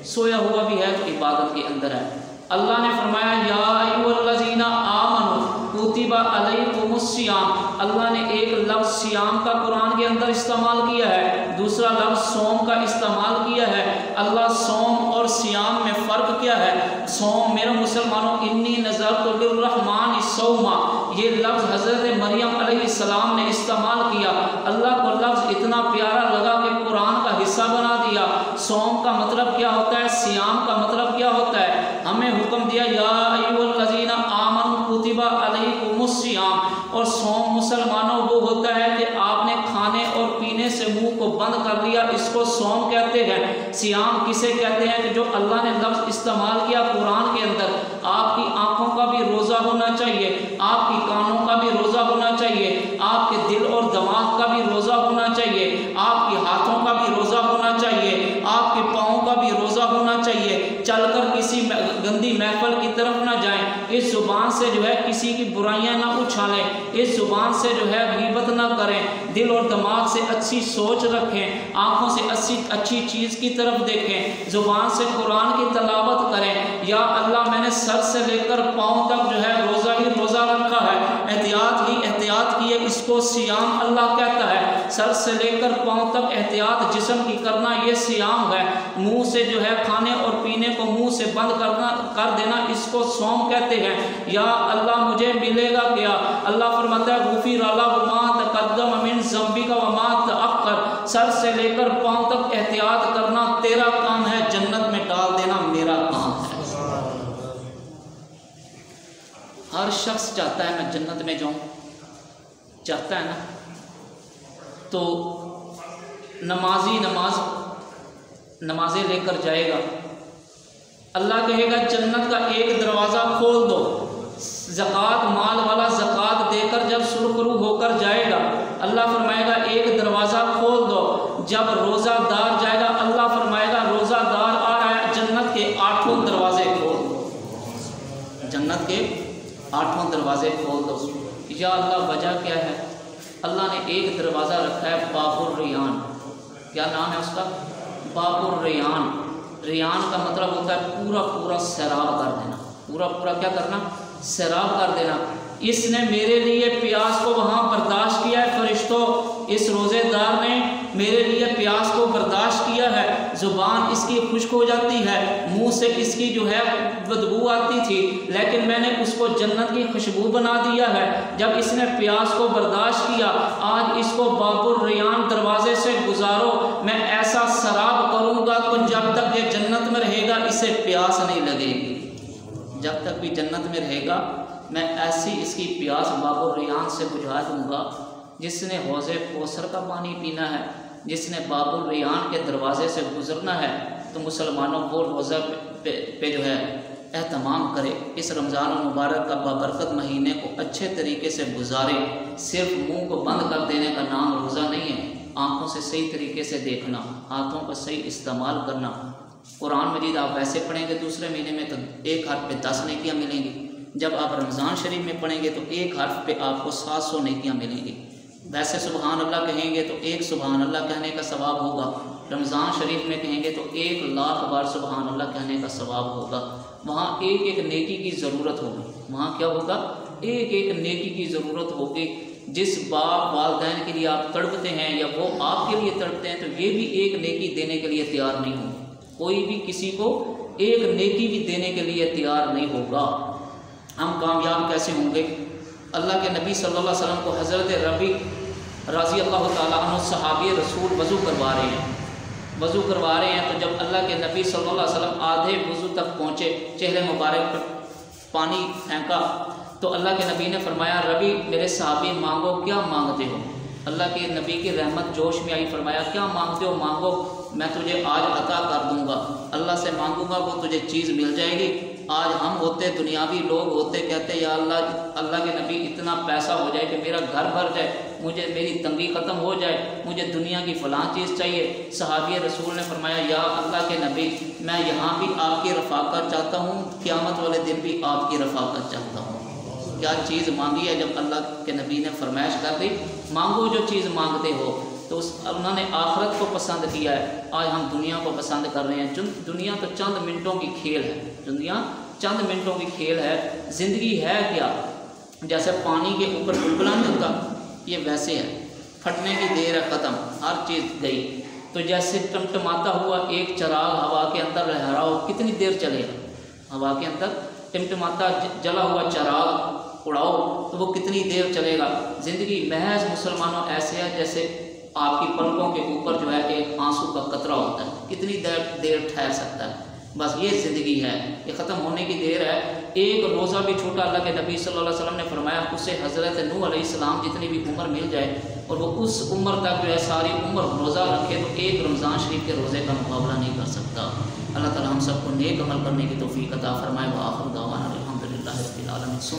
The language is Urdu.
سویا ہوا بھی ہے تو عبادت کے اندر ہے۔ اللہ نے فرمایا یا ایھوالذین آمنوا کتب علیکم الصیام، اللہ نے ایک لفظ سیام کا قرآن کے اندر استعمال کیا ہے، دوسرا لفظ صوم کا استعمال کیا ہے۔ اللہ صوم اور سیام میں فرق کیا ہے؟ صوم میرے مسلمانوں انی نذرت للرحمن صوما، یہ لفظ حضرت مریم علیہ السلام نے استعمال کیا، اللہ کو لفظ اتنا پیارا لگا کہ قرآن کا حصہ بنا دیا۔ صوم کا مطلب کیا ہوتا ہے، سیام کا مطلب کیا ہوتا ہے؟ ہمیں حکم دیا یا ایھوالذین آمنوا کتب علیکم الصیام، اور صوم مسلمانوں وہ ہوتا ہے کہ آپ نے کھانے اور پینے سے منہ کو بند کر لیا، اس کو صوم کہتے ہیں۔ سیام کسے کہتے ہیں کہ جو اللہ نے لفظ استعمال کیا قرآن کے اندر، آپ کی آنکھوں کا بھی روزہ ہونا چاہیے، آپ کی کانوں کا بھی روزہ ہونا چاہیے، آپ کے دل اور دماغ کا بھی روزہ ہونا چاہیے، آپ کے ہاتھوں کا بھی روزہ ہونا چاہیے، آپ کے پاؤں کا بھی روزہ ہونا چاہیے، چل کر کسی گندی محفل کی طرف نہ جائیں، اس زبان سے جو ہے کسی کی برائیاں نہ اچھالیں، اس زبان سے جو ہے غیبت نہ کریں، دل اور دماغ سے اچھی سوچ رکھیں، آنکھوں سے اچھی چیز کی طرف دیکھیں، زبان سے قرآن کی تلاوت کریں۔ یا اللہ میں نے سر سے لے کر پاؤں تک جو ہے روزہ ہی روزہ رکھا ہے، احتیاط ہی احتیاط کی ہے، اس کو سیام اللہ کہتا ہے۔ سر سے لے کر پاؤں تک احتیاط جسم کی کرنا یہ سیام ہے۔ منہ سے جو ہے کھانے اور پینے کو منہ سے بند کر دینا اس کو صوم کہتے ہیں۔ یا اللہ مجھے ملے گا کیا؟ اللہ فرماتا ہے غفر لہ ما تقدم من ذنبک وما تأخر، سر سے لے کر پاؤں تک احتیاط کرنا تیرا کام ہے، جنت میں ڈال دینا میرا کام ہے۔ ہر شخص چاہتا ہے میں جنت میں جاؤں، چاہتا ہے نا؟ تو نمازی نمازیں لے کر جائے گا، اللہ کہے گا جنت کا ایک دروازہ کھول دو، زکوٰۃ مال والا زکوٰۃ دے کر جب سرخرو ہو کر جائے گا، اللہ فرمائے گا ایک دروازہ کھول دو، جب روزہ دار جائے گا اللہ فرمائے گا روزہ دار آ رہا ہے، جنت کے 8 دروازے کھول دو، جنت کے 8 دروازے کھول دو۔ یا اللہ وجہ کیا ہے؟ اللہ نے ایک دروازہ رکھا ہے باب الریان، کیا نام ہے اس کا؟ باب الریان۔ ریان کا مطلب ہوتا ہے پورا سیراب کر دینا، پورا کیا کرنا؟ سیراب کر دینا۔ اس نے میرے لیے پیاس کو وہاں برداشت کیا ہے، فرشتوں اس روزے دار نے میرے لیے پیاس کو برداشت کیا ہے، زبان اس کی خشک ہو جاتی ہے، منہ سے اس کی جو ہے بدبو آتی تھی، لیکن میں نے اس کو جنت کی خوشبو بنا دیا ہے۔ جب اس نے پیاس کو برداشت کیا، آج اس کو باب الریان دروازے سے گزارو، میں ایسا سراب کروں گا کہ جب تک یہ جنت میں رہے گا اسے پیاس نہیں لگے گی، جب تک بھی جنت میں رہے گا میں ایسی اس کی پیاس باب الریان سے بجھا دوں گا۔ جس نے حوض کوثر کا پانی پینا ہے، جس نے باب الریان کے دروازے سے گزرنا ہے، تو مسلمانوں وہ روزہ پہ جو ہے اہتمام کرے، اس رمضان المبارک کا بابرکت مہینے کو اچھے طریقے سے گزارے۔ صرف منہ کو بند کر دینے کا نام روزہ نہیں ہے، آنکھوں سے صحیح طریقے سے دیکھنا، ہاتھوں کا صحیح استعمال کرنا۔ قرآن مجید آپ ویسے پڑھیں گے دوسرے مہینے میں تو ایک حرف پہ 10 نیکیاں ملیں گی، جب آپ رمضان شریف میں پڑھیں گے تو ایک حرف پہ آپ کو 700 نیکیاں ملیں گی۔ ویسے سبحان اللہ کہیں گے تو ایک سبحان اللہ کہنے کا ثواب ہوگا، رمضان شریف میں کہیں گے تو 1,00,000 بار سبحان اللہ کہنے کا ثواب ہوگا۔ وہاں ایک ایک نیکی کی ضرورت ہوگی، وہاں کیا ہوگا؟ ایک ایک نیکی کی ضرورت ہوگی۔ جس باپ والدین کے لیے آپ تڑپتے ہیں یا وہ آپ کے لیے تڑپتے ہیں تو یہ بھی ایک نیکی دینے کے لیے تیار نہیں ہوں، کوئی بھی کسی کو ایک نیکی بھی دینے کے لیے تیار نہیں ہوگا۔ ہم کامیاب کیسے ہوں گے؟ اللہ کے نبی صلی اللہ علیہ وسلم کو حضرت ربی رضی اللہ تعالیٰ عنہ صحابی رسول وضو کروا رہے ہیں تو جب اللہ کے نبی صلی اللہ علیہ وسلم آدھے وضو تک پہنچے، چہرے مبارک پر پانی پھینکا تو اللہ کے نبی نے فرمایا ربی میرے صحابی مانگو، کیا مانگتے ہو؟ اللہ کے نبی کی رحمت جوش میں آئی، فرمایا کیا مانگتے ہو؟ مانگو میں تجھے آج عطا کر دوں گا، اللہ سے مانگوں گا وہ تجھے چیز مل جائے گی۔ آج ہم ہوتے دنیاوی لوگ ہوتے کہتے یا اللہ کے نبی اتنا پیسہ ہو جائے کہ میرا گھر بھر جائے، مجھے میری تنگی ختم ہو جائے، مجھے دنیا کی فلاں چیز چاہیے۔ صحابی رسول نے فرمایا یا اللہ کے نبی میں یہاں بھی آپ کی رفاقت چاہتا ہوں، قیامت والے دن بھی آپ کی رفاقت چاہتا ہوں۔ کیا چیز مانگی ہے؟ جب اللہ کے نبی نے فرمائش کر دی مانگو جو چیز مانگتے ہو، تو تو انہوں نے آخرت کو پسند کیا ہے، آج ہم دنیا کو پسند کر رہے ہیں۔ دنیا تو چند منٹوں کی کھیل ہے، دنیا چند منٹوں کی کھیل ہے۔ زندگی ہے کیا؟ جیسے پانی کے اوپر بلبلا نہیں ہوتا، یہ ویسے ہے، پھٹنے کی دیر ہے، ختم، ہر چیز گئی۔ تو جیسے ٹمٹماتا ہوا ایک چراغ ہوا کے اندر لہراؤ، کتنی دیر چلے گا؟ ہوا کے اندر ٹمٹماتا جلا ہوا چراغ اڑاؤ تو وہ کتنی دیر چلے گا؟ زندگی محض مسلمانوں ایسے ہے جیسے آپ کی پلکوں کے اوپر جو ہے ایک آنسو کا قطرہ ہوتا ہے، کتنی دیر ٹھہر سکتا ہے؟ بس یہ زندگی ہے، یہ ختم ہونے کی دیر ہے۔ ایک روزہ بھی چھوٹا، اللہ کے نبی صلی اللہ علیہ وسلم نے فرمایا اسے حضرت نوح علیہ السلام جتنی بھی عمر مل جائے اور وہ اس عمر تک جو ہے ساری عمر روزہ رکھے تو ایک رمضان شریف کے روزے کا مقابلہ نہیں کر سکتا۔ اللہ تعالی ہم سب کو نیک عمل کرنے کی توفیق عطا فرمائے۔ وآخر دعوانا